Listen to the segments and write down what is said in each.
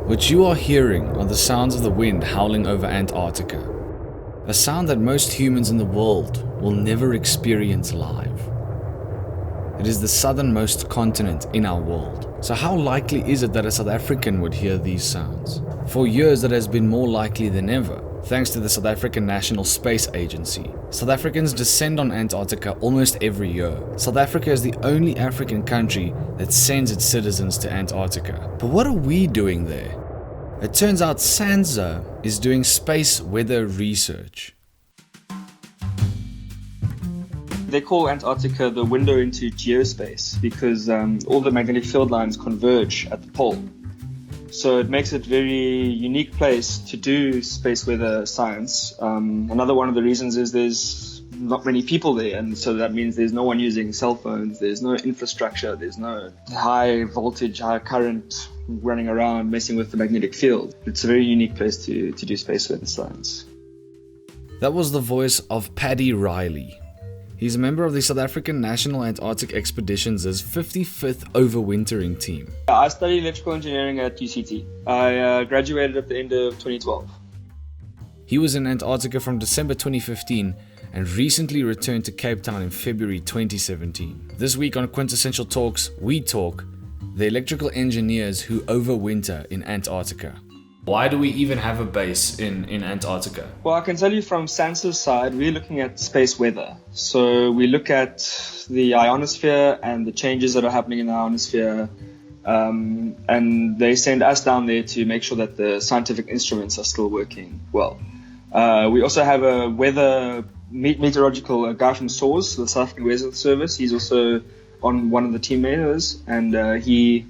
What you are hearing are the sounds of the wind howling over Antarctica. A sound that most humans in the world will never experience live. It is the southernmost continent in our world. So how likely is it that a South African would hear these sounds? For years that has been more likely than ever, thanks to the South African National Space Agency. South Africans descend on Antarctica almost every year. South Africa is the only African country that sends its citizens to Antarctica. But what are we doing there? It turns out SANSA is doing space weather research. They call Antarctica the window into geospace because all the magnetic field lines converge at the pole. So it makes it a very unique place to do space weather science. Another one of the reasons is there's not many people there, and so that means there's no one using cell phones, there's no infrastructure, there's no high voltage, high current running around messing with the magnetic field. It's a very unique place to do space weather science. That was the voice of Paddy Riley. He's a member of the South African National Antarctic Expedition's 55th overwintering team. I studied electrical engineering at UCT. I graduated at the end of 2012. He was in Antarctica from December 2015 and recently returned to Cape Town in February 2017. This week on Quintessential Talks, we talk the electrical engineers who overwinter in Antarctica. Why do we even have a base in Antarctica? Well, I can tell you from SANSA's side, we're looking at space weather. So we look at the ionosphere and the changes that are happening in the ionosphere. And they send us down there to make sure that the scientific instruments are still working well. We also have a meteorological guy from SAWS, the South African Weather Service. He's also on one of the team members, and he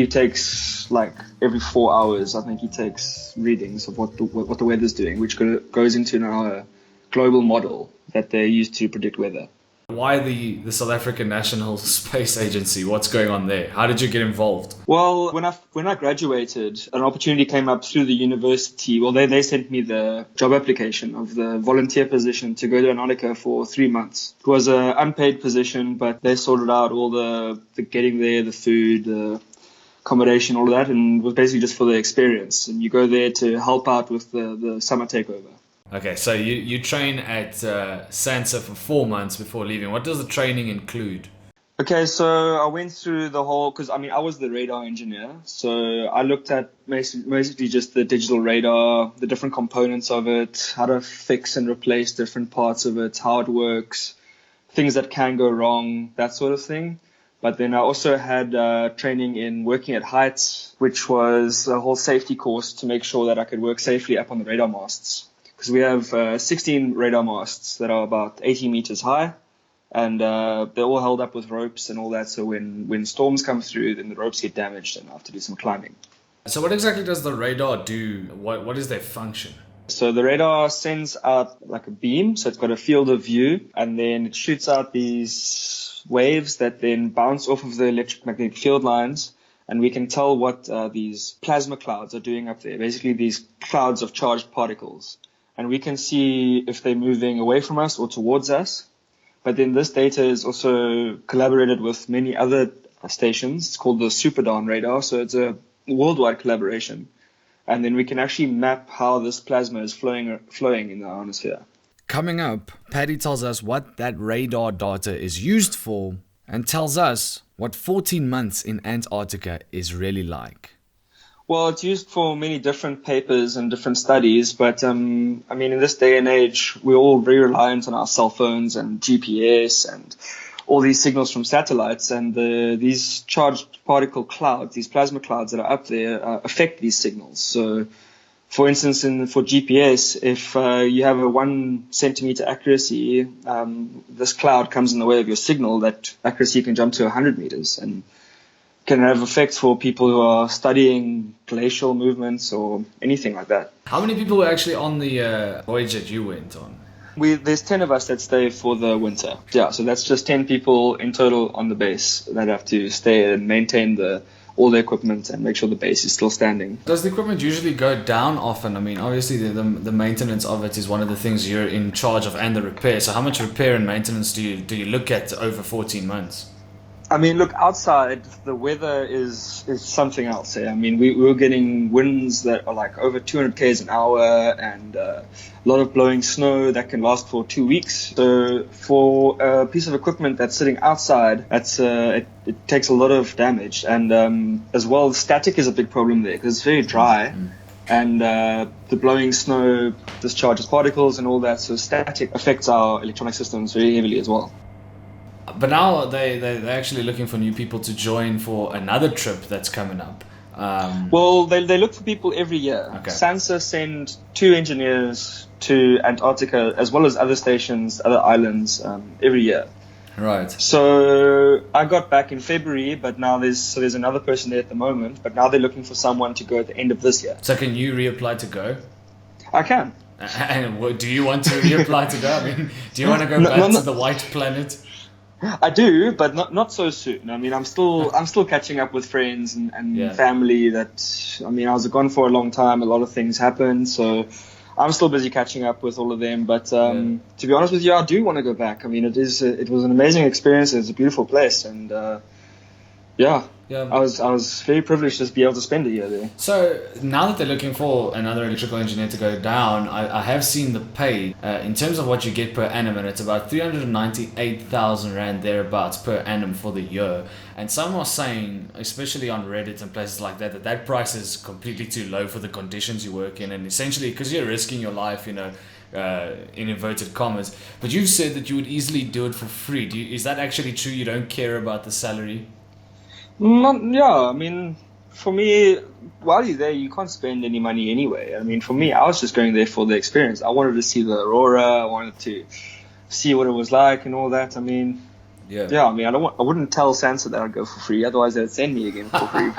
takes like every 4 hours, I think he takes readings of what the weather's doing, which goes into our global model that they use to predict weather. Why the South African National Space Agency? What's going on there? How did you get involved? Well, when I graduated, an opportunity came up through the university. Well, they sent me the job application of the volunteer position to go to Antarctica for 3 months. It was an unpaid position, but they sorted out all the getting there, the food, the accommodation, all of that, and it was basically just for the experience. And you go there to help out with the summer takeover. Okay, so you train at SANSA for 4 months before leaving. What does the training include? Okay, so I went through the whole, because I was the radar engineer, so I looked at basically just the digital radar, the different components of it, how to fix and replace different parts of it, how it works, things that can go wrong, that sort of thing. But then I also had training in working at heights, which was a whole safety course to make sure that I could work safely up on the radar masts. Because we have 16 radar masts that are about 80 meters high, and they're all held up with ropes and all that. So when storms come through, then the ropes get damaged and I have to do some climbing. So what exactly does the radar do? What is their function? So the radar sends out like a beam, so it's got a field of view, and then it shoots out these waves that then bounce off of the electric magnetic field lines, and we can tell what these plasma clouds are doing up there, basically these clouds of charged particles. And we can see if they're moving away from us or towards us. But then this data is also collaborated with many other stations. It's called the SuperDAwn radar, so it's a worldwide collaboration. And then we can actually map how this plasma is flowing in the ionosphere. Coming up, Paddy tells us what that radar data is used for and tells us what 14 months in Antarctica is really like. Well, it's used for many different papers and different studies, but in this day and age, we're all very reliant on our cell phones and GPS and all these signals from satellites, and these charged particle clouds, these plasma clouds that are up there, affect these signals. So, for instance, for GPS, if you have a 1 centimeter accuracy, this cloud comes in the way of your signal, that accuracy can jump to 100 meters and can have effects for people who are studying glacial movements or anything like that. How many people were actually on the voyage that you went on? There's 10 of us that stay for the winter. Yeah, so that's just 10 people in total on the base that have to stay and maintain all the equipment and make sure the base is still standing. Does the equipment usually go down often? I mean, obviously the maintenance of it is one of the things you're in charge of, and the repair. So how much repair and maintenance do you look at over 14 months? I mean, look, outside, the weather is something else. I mean, we were getting winds that are like over 200 k's an hour and a lot of blowing snow that can last for 2 weeks. So for a piece of equipment that's sitting outside, it takes a lot of damage. And as well, static is a big problem there because it's very dry. And the blowing snow discharges particles and all that. So static affects our electronic systems very heavily as well. But now they're actually looking for new people to join for another trip that's coming up. Well, they look for people every year. Okay. SANSA send 2 engineers to Antarctica as well as other stations, other islands every year. Right. So I got back in February, but now there's another person there at the moment. But now they're looking for someone to go at the end of this year. So can you reapply to go? I can. And do you want to reapply to go? I mean, do you want to go back to the white planet? I do, but not so soon. I mean, I'm still catching up with friends and family. I was gone for a long time. A lot of things happened, so I'm still busy catching up with all of them. But to be honest with you, I do want to go back. I mean, it was an amazing experience. It's a beautiful place, and I was very privileged to be able to spend a year there. So now that they're looking for another electrical engineer to go down, I have seen the pay in terms of what you get per annum, and it's about 398,000 rand thereabouts per annum for the year. And some are saying, especially on Reddit and places like that, that price is completely too low for the conditions you work in, and essentially because you're risking your life, in inverted commas. But you've said that you would easily do it for free. Is that actually true? You don't care about the salary? I mean, for me, while you're there, you can't spend any money anyway. I mean, for me, I was just going there for the experience. I wanted to see the aurora. I wanted to see what it was like and all that. I mean, I mean, I wouldn't tell Sansa that I'd go for free. Otherwise, they'd send me again for free.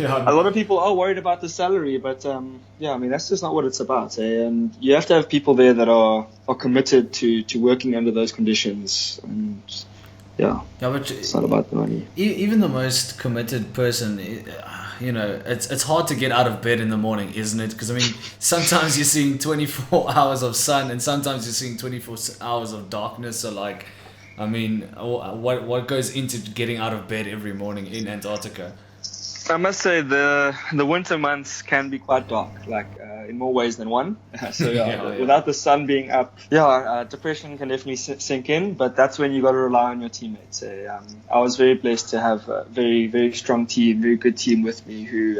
A lot of people are worried about the salary, but I mean, that's just not what it's about. And you have to have people there that are committed to working under those conditions. And but it's not about the money. Even the most committed person, it's hard to get out of bed in the morning, isn't it? Because I mean, sometimes you're seeing 24 hours of sun, and sometimes you're seeing 24 hours of darkness. So, like, I mean, what goes into getting out of bed every morning in Antarctica? I must say the winter months can be quite dark, like in more ways than one. So without the sun being up, depression can definitely sink in. But that's when you got to rely on your teammates. I was very blessed to have a very, very strong team, very good team with me. Who,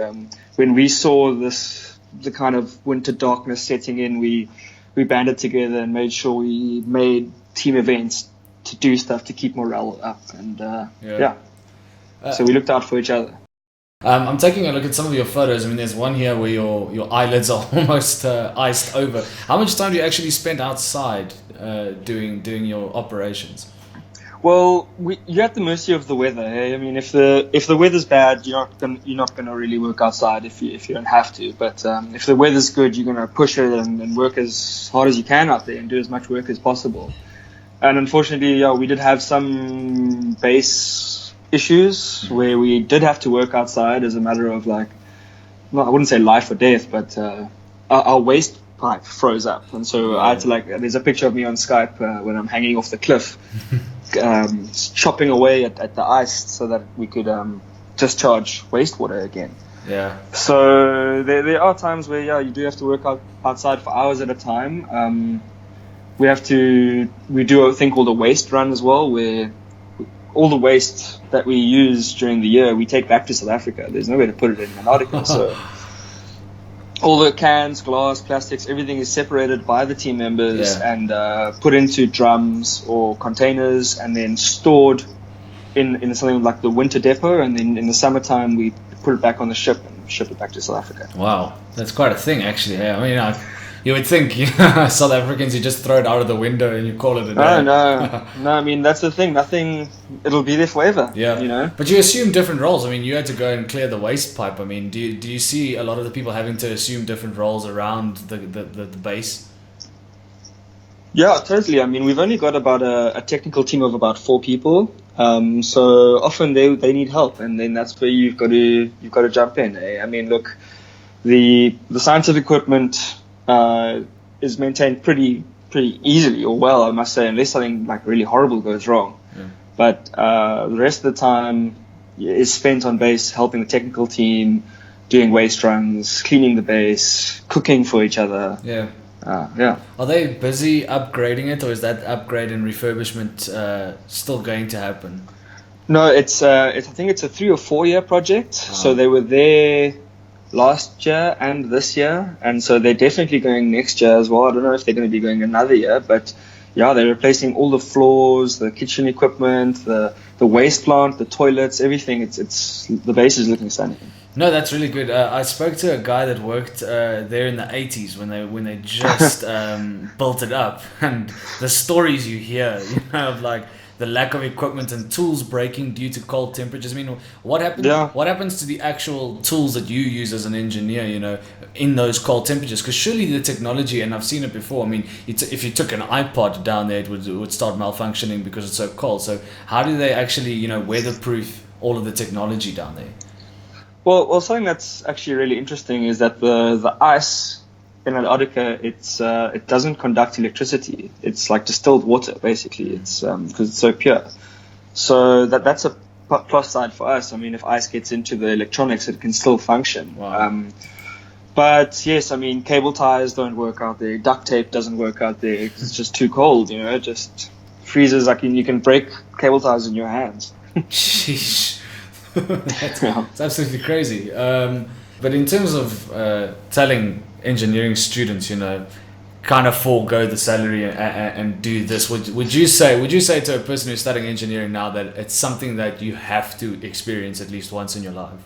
when we saw the kind of winter darkness setting in, we banded together and made sure we made team events to do stuff to keep morale up. And so we looked out for each other. I'm taking a look at some of your photos. I mean, there's one here where your eyelids are almost iced over. How much time do you actually spend outside doing your operations? Well, you're at the mercy of the weather. Eh? I mean, if the weather's bad, you're not gonna really work outside if you don't have to. But if the weather's good, you're gonna push it and work as hard as you can out there and do as much work as possible. And unfortunately, we did have some base issues where we did have to work outside as a matter of I wouldn't say life or death, but our waste pipe froze up, and so I had to there's a picture of me on Skype when I'm hanging off the cliff, chopping away at the ice so that we could discharge wastewater again. Yeah. So there are times where you do have to work outside for hours at a time. We do a thing called a waste run as well, where all the waste that we use during the year we take back to South Africa. There's nowhere to put it in Antarctica. So all the cans, glass, plastics, everything is separated by the team members and put into drums or containers and then stored in something like the winter depot. And then in the summertime we put it back on the ship and ship it back to South Africa. Wow, that's quite a thing, actually. I mean, you would think South Africans, you just throw it out of the window and you call it a day. No. I mean, that's the thing. Nothing. It'll be there forever. Yeah. But you assume different roles. I mean, you had to go and clear the waste pipe. I mean, do you see a lot of the people having to assume different roles around the base? Yeah, totally. I mean, we've only got about a technical team of about 4 people. So often they need help, and then that's where you've got to jump in. Eh? I mean, look, the scientific equipment is maintained pretty easily or well, I must say, unless something really horrible goes wrong. But the rest of the time is spent on base helping the technical team, doing waste runs, cleaning the base, cooking for each other. Yeah. Yeah. Are they busy upgrading it, or is that upgrade and refurbishment still going to happen? No, I think it's a 3 or 4 year project. So they were there last year and this year, and so they're definitely going next year as well. I don't know if they're going to be going another year, but yeah, they're replacing all the floors, the kitchen equipment, the waste plant, the toilets, everything. It's the base is looking stunning. No, that's really good. I spoke to a guy that worked there in the 80s when they just built it up, and the stories you hear, of like the lack of equipment and tools breaking due to cold temperatures. I mean, what happens? Yeah. What happens to the actual tools that you use as an engineer? In those cold temperatures? Because surely the technology, and I've seen it before. I mean, if you took an iPod down there, it would start malfunctioning because it's so cold. So how do they actually weatherproof all of the technology down there? Well, something that's actually really interesting is that the ice in Antarctica, it doesn't conduct electricity. It's like distilled water, basically. It's because it's so pure. So that's a plus side for us. I mean, if ice gets into the electronics, it can still function. Wow. But yes, I mean, cable ties don't work out there. Duct tape doesn't work out there. It's just too cold. It just freezes. Like you can break cable ties in your hands. Sheesh. It's absolutely crazy. But in terms of telling engineering students, kind of forego the salary and do this, would you say to a person who's studying engineering now that it's something that you have to experience at least once in your life?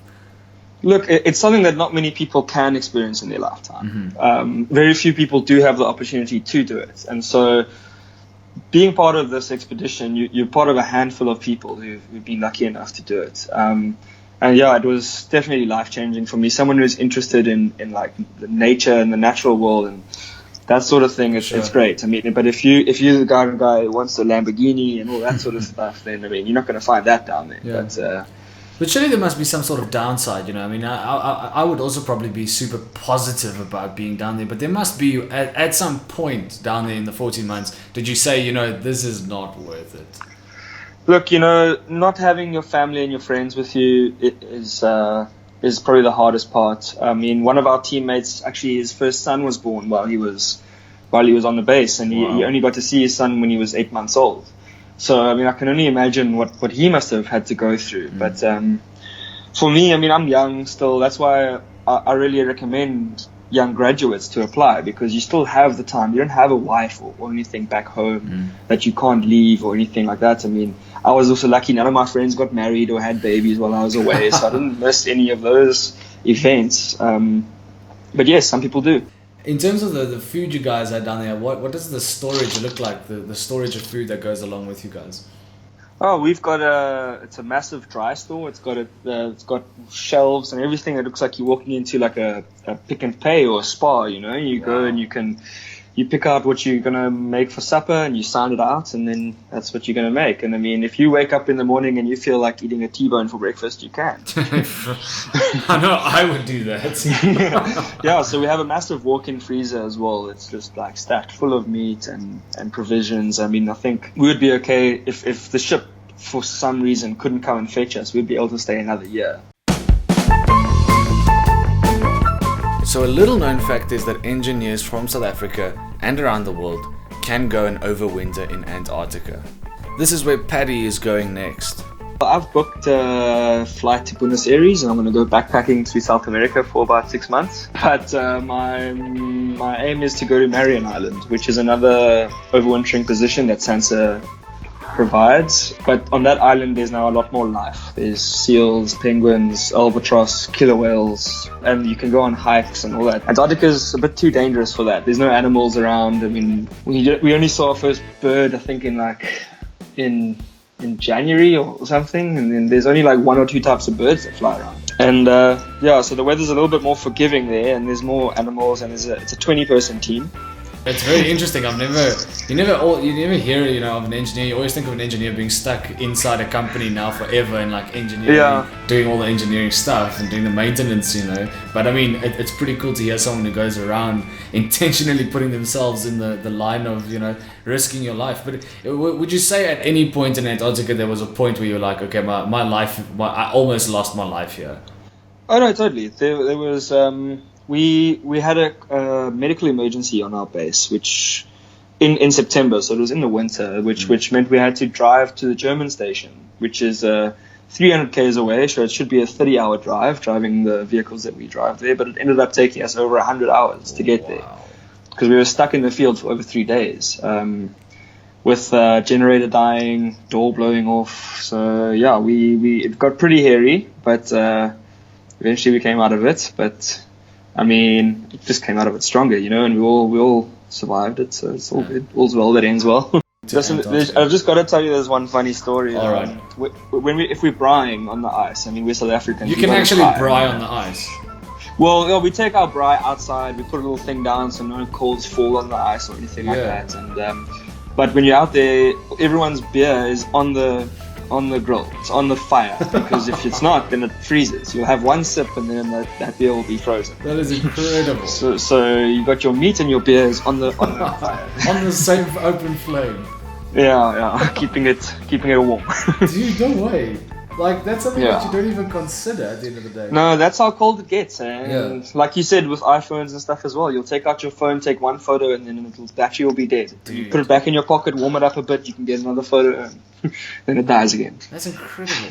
Look, it's something that not many people can experience in their lifetime. Mm-hmm. Very few people do have the opportunity to do it, and so being part of this expedition, you're part of a handful of people who've been lucky enough to do it. And yeah, it was definitely life-changing for me. Someone who's interested in like the nature and the natural world and that sort of thing, it's great. I mean, but if you're the guy who wants a Lamborghini and all that sort of stuff, then I mean, you're not going to find that down there. Yeah. But surely there must be some sort of downside, I mean, I would also probably be super positive about being down there, but there must be, at some point down there in the 14 months, did you say, this is not worth it? Look, not having your family and your friends with you is probably the hardest part. I mean, one of our teammates, actually, his first son was born while he was on the base, and he only got to see his son when he was 8 months old. So, I mean, I can only imagine what he must have had to go through. But for me, I mean, I'm young still. That's why I really recommend young graduates to apply, because you still have the time. You don't have a wife or anything back home that you can't leave or anything like that. I mean, I was also lucky. None of my friends got married or had babies while I was away, so I didn't miss any of those events. But yes, some people do. In terms of the food you guys had down there, what does the storage look like? The storage of food that goes along with you guys? Oh, we've got it's a massive dry store. It's got shelves and everything. It looks like you're walking into like a Pick and Pay or a spa. You go and you pick out what you're gonna make for supper and you sign it out, and then that's what you're gonna make. And I mean, if you wake up in the morning and you feel like eating a T-bone for breakfast, you can. I know I would do that. Yeah, so we have a massive walk-in freezer as well. It's just like stacked full of meat and provisions. I mean, I think we would be okay if the ship for some reason couldn't come and fetch us. We'd be able to stay another year. So a little known fact is that engineers from South Africa and around the world can go and overwinter in Antarctica. This is where Paddy is going next. I've booked a flight to Buenos Aires, and I'm going to go backpacking through South America for about 6 months. But my aim is to go to Marion Island, which is another overwintering position that SANSA provides. But on that island, there's now a lot more life. There's seals, penguins, albatross, killer whales, and you can go on hikes and all that. Antarctica is a bit too dangerous for that. There's no animals around. I mean, we only saw our first bird, I think, in January or something, and then there's only like 1 or 2 types of birds that fly around. And so the weather's a little bit more forgiving there, and there's more animals, and it's a 20-person team. It's very interesting. You never hear, of an engineer. You always think of an engineer being stuck inside a company now forever and like engineering, doing all the engineering stuff and doing the maintenance, But I mean, it's pretty cool to hear someone who goes around intentionally putting themselves in the line of, risking your life. But would you say at any point in Antarctica there was a point where you were like, okay, my life, I almost lost my life here? Oh no, totally. There was we had a medical emergency on our base, which in September, so it was in the winter, which meant we had to drive to the German station, which is 300 k's away. So it should be a 30-hour drive, driving the vehicles that we drive there, but it ended up taking us over 100 hours to get there because we were stuck in the field for over 3 days. With generator dying, door blowing off. So yeah, it got pretty hairy, but eventually we came out of it. But I mean, it just came out of it stronger, and we all survived it. So it's all good. All's well that ends well. Listen, I've just got to tell you, there's one funny story. All right. If we're braaiing on the ice, I mean, we're South Africans. You can actually braai on the ice. Well, we take our braai outside. We put a little thing down so no coals fall on the ice or anything like that. And but when you're out there, everyone's beer is on the grill. It's on the fire, because if it's not, then it freezes. You'll have one sip and then that beer will be frozen. That is incredible. So you got your meat and your beer is on the fire. On the same open flame. Yeah, keeping it warm. Dude, no way. Like, that's something that you don't even consider at the end of the day. No, that's how cold it gets. And like you said, with iPhones and stuff as well, you'll take out your phone, take one photo, and then the battery will be dead. Dude. You put it back in your pocket, warm it up a bit, you can get another photo, and then it dies again. That's incredible.